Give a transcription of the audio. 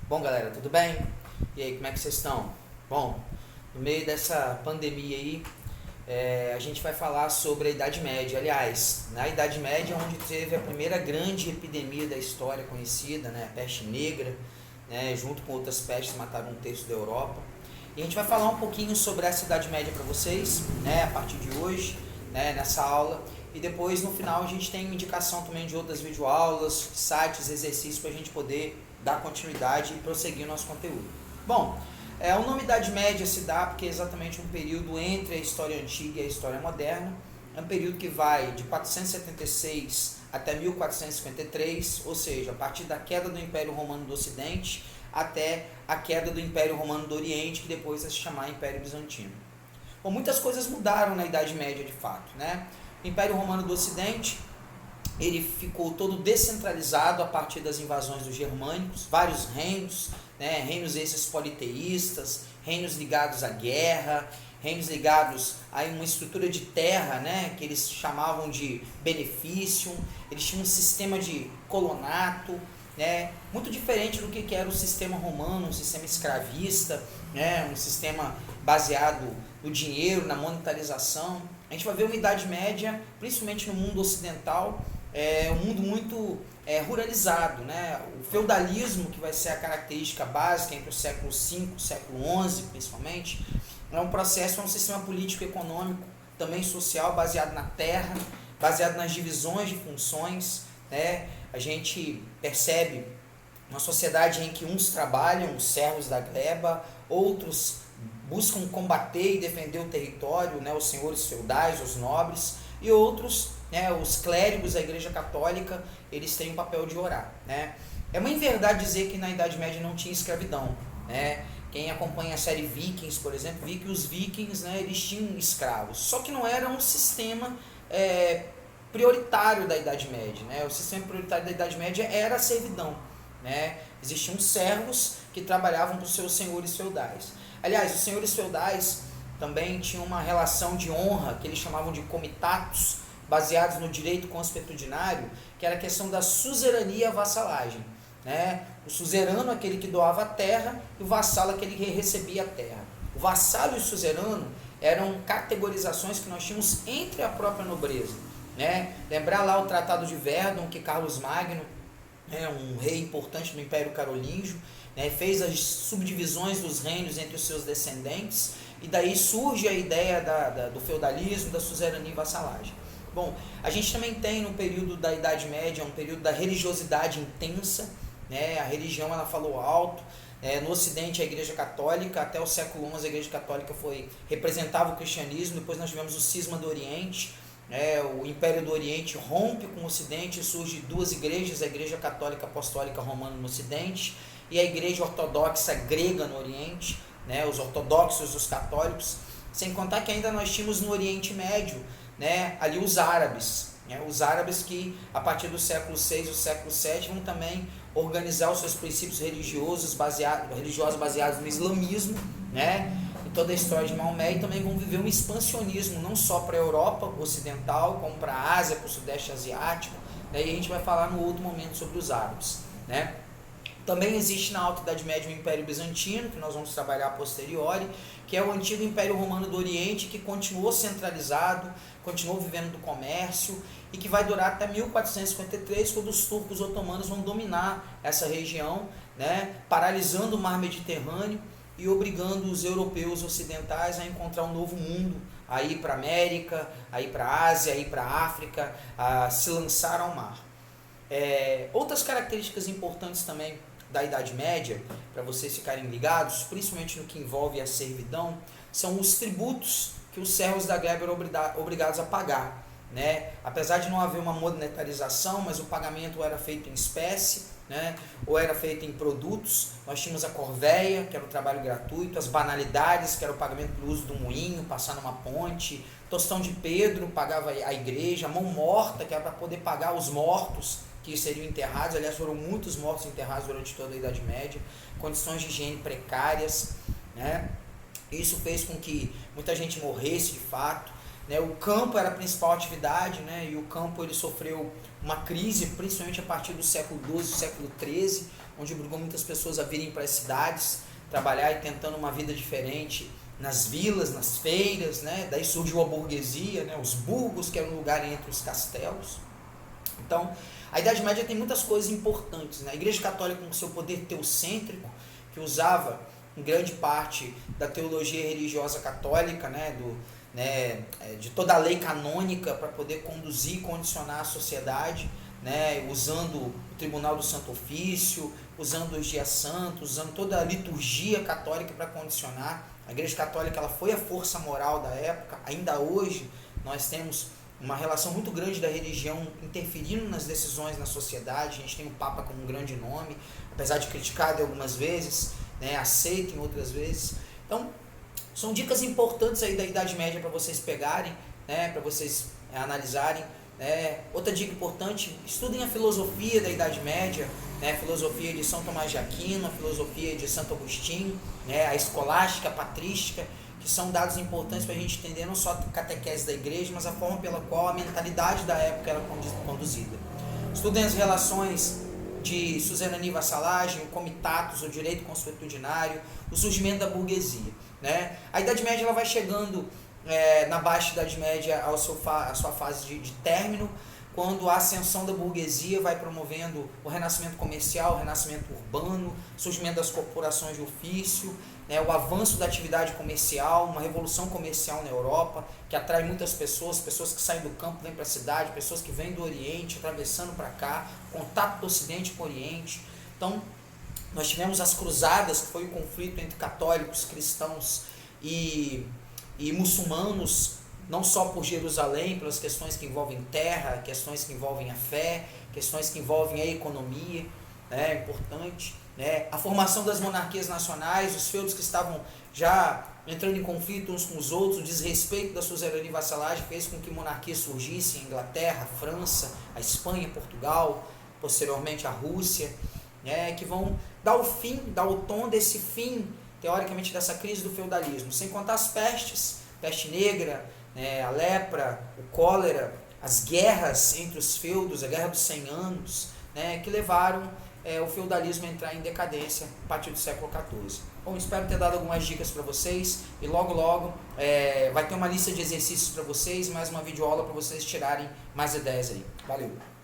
Bom, galera, tudo bem? E aí, como é que vocês estão? Bom, no meio dessa pandemia aí, a gente vai falar sobre a Idade Média. Aliás, na Idade Média, onde teve a primeira grande epidemia da história conhecida, né, a peste negra, né, junto com outras pestes, mataram um terço da Europa. E a gente vai falar um pouquinho sobre essa Idade Média para vocês, né, a partir de hoje, né, nessa aula. E depois, no final, a gente tem indicação também de outras videoaulas, sites, exercícios para a gente poder dar continuidade e prosseguir o nosso conteúdo. Bom, o nome Idade Média se dá porque é exatamente um período entre a história antiga e a história moderna. É um período que vai de 476 até 1453, ou seja, a partir da queda do Império Romano do Ocidente até a queda do Império Romano do Oriente, que depois vai se chamar Império Bizantino. Bom, muitas coisas mudaram na Idade Média de fato, né? O Império Romano do Ocidente, ele ficou todo descentralizado a partir das invasões dos germânicos, vários reinos, né, reinos esses politeístas, reinos ligados à guerra, reinos ligados a uma estrutura de terra, né, que eles chamavam de benefício, eles tinham um sistema de colonato, né, muito diferente do que era o sistema romano, um sistema escravista, né, um sistema baseado no dinheiro, na monetarização. A gente vai ver uma Idade Média, principalmente no mundo ocidental, um mundo muito ruralizado, né? O feudalismo, que vai ser a característica básica entre o século V e o século XI, principalmente, é um processo, é um sistema político-econômico, também social, baseado na terra, baseado nas divisões de funções, né? A gente percebe uma sociedade em que uns trabalham, os servos da gleba, outros buscam combater e defender o território, né? Os senhores feudais, os nobres, e outros, né, os clérigos da Igreja Católica, eles têm o papel de orar, né? É uma inverdade dizer que na Idade Média não tinha escravidão, né? Quem acompanha a série Vikings, por exemplo, viu que os vikings, né, eles tinham escravos, só que não era um sistema prioritário da Idade Média, né? O sistema prioritário da Idade Média era a servidão, né? Existiam servos que trabalhavam para os seus senhores feudais. Aliás, os senhores feudais também tinham uma relação de honra que eles chamavam de comitatus, baseados no direito consuetudinário, que era a questão da suzerania e vassalagem, né? O suzerano é aquele que doava a terra e o vassalo é aquele que recebia a terra. O vassalo e o suzerano eram categorizações que nós tínhamos entre a própria nobreza, né? Lembrar lá o Tratado de Verdun, que Carlos Magno, um rei importante do Império Carolíngio, né, fez as subdivisões dos reinos entre os seus descendentes, e daí surge a ideia do feudalismo, da suzerania e vassalagem. Bom, a gente também tem no período da Idade Média um período da religiosidade intensa, né? A religião ela falou alto. No Ocidente a Igreja Católica, até o século XI a Igreja Católica representava o cristianismo. Depois nós tivemos o cisma do Oriente, o Império do Oriente rompe com o Ocidente, surge duas igrejas, a Igreja Católica Apostólica Romana no Ocidente e a Igreja Ortodoxa Grega no Oriente, né? Os ortodoxos, os católicos, sem contar que ainda nós tínhamos no Oriente Médio, né, ali os árabes, né? Os árabes que a partir do século VI e século VII vão também organizar os seus princípios religiosos baseados no islamismo, né? E toda a história de Maomé, e também vão viver um expansionismo não só para a Europa ocidental, como para a Ásia, para o Sudeste Asiático, né? E a gente vai falar no outro momento sobre os árabes, né? Também existe na Alta Idade Média o Império Bizantino, que nós vamos trabalhar a posteriori, que é o antigo Império Romano do Oriente, que continuou centralizado, continuou vivendo do comércio, e que vai durar até 1453, quando os turcos otomanos vão dominar essa região, né, paralisando o mar Mediterrâneo e obrigando os europeus ocidentais a encontrar um novo mundo, a ir para a América, a ir para a Ásia, a ir para a África, a se lançar ao mar. Outras características importantes também da Idade Média, para vocês ficarem ligados, principalmente no que envolve a servidão, são os tributos que os servos da gleba eram obrigados a pagar, né? Apesar de não haver uma monetarização, mas o pagamento era feito em espécie, né? Ou era feito em produtos. Nós tínhamos a corveia, que era o trabalho gratuito, as banalidades, que era o pagamento pelo uso do moinho, passar numa ponte, tostão de Pedro, pagava a igreja, a mão morta, que era para poder pagar os mortos que seriam enterrados. Aliás, foram muitos mortos enterrados durante toda a Idade Média, condições de higiene precárias, né? Isso fez com que muita gente morresse de fato, né? O campo era a principal atividade, né? E o campo ele sofreu uma crise, principalmente a partir do século XII, século XIII, onde obrigou muitas pessoas a virem para as cidades, trabalhar e tentando uma vida diferente nas vilas, nas feiras, né? Daí surgiu a burguesia, né? Os burgos, que era um lugar entre os castelos. Então, a Idade Média tem muitas coisas importantes, né? A Igreja Católica, com seu poder teocêntrico, que usava em grande parte da teologia religiosa católica, de toda a lei canônica para poder conduzir e condicionar a sociedade, né? Usando o Tribunal do Santo Ofício, usando os dias santos, usando toda a liturgia católica para condicionar. A Igreja Católica ela foi a força moral da época. Ainda hoje nós temos uma relação muito grande da religião interferindo nas decisões na sociedade. A gente tem o Papa como um grande nome, apesar de criticado algumas vezes, né, aceito em outras vezes. Então, são dicas importantes aí da Idade Média para vocês pegarem, né, para vocês analisarem. Outra dica importante, estudem a filosofia da Idade Média, né, a filosofia de São Tomás de Aquino, a filosofia de Santo Agostinho, né, a escolástica, a patrística, que são dados importantes para a gente entender não só a catequese da igreja, mas a forma pela qual a mentalidade da época era conduzida. Estudem as relações de suzerania e vassalagem, o comitatus, o direito consuetudinário, o surgimento da burguesia, né? A Idade Média ela vai chegando na Baixa Idade Média a sua fase de término, quando a ascensão da burguesia vai promovendo o renascimento comercial, o renascimento urbano, o surgimento das corporações de ofício, né, o avanço da atividade comercial, uma revolução comercial na Europa, que atrai muitas pessoas que saem do campo, vêm para a cidade, pessoas que vêm do Oriente, atravessando para cá, contato do Ocidente com o Oriente. Então, nós tivemos as cruzadas, que foi o conflito entre católicos, cristãos e muçulmanos, não só por Jerusalém, pelas questões que envolvem terra, questões que envolvem a fé, questões que envolvem a economia, né, é importante, né, a formação das monarquias nacionais, os feudos que estavam já entrando em conflito uns com os outros, o desrespeito da suzerania e vassalagem fez com que monarquias surgissem, a Inglaterra, a França, a Espanha, Portugal, posteriormente a Rússia, né, que vão dar o tom desse fim, teoricamente, dessa crise do feudalismo, sem contar as pestes, peste negra, a lepra, o cólera, as guerras entre os feudos, a Guerra dos 100 Anos, né, que levaram o feudalismo a entrar em decadência a partir do século XIV. Bom, espero ter dado algumas dicas para vocês e logo vai ter uma lista de exercícios para vocês, mais uma videoaula para vocês tirarem mais ideias aí. Valeu!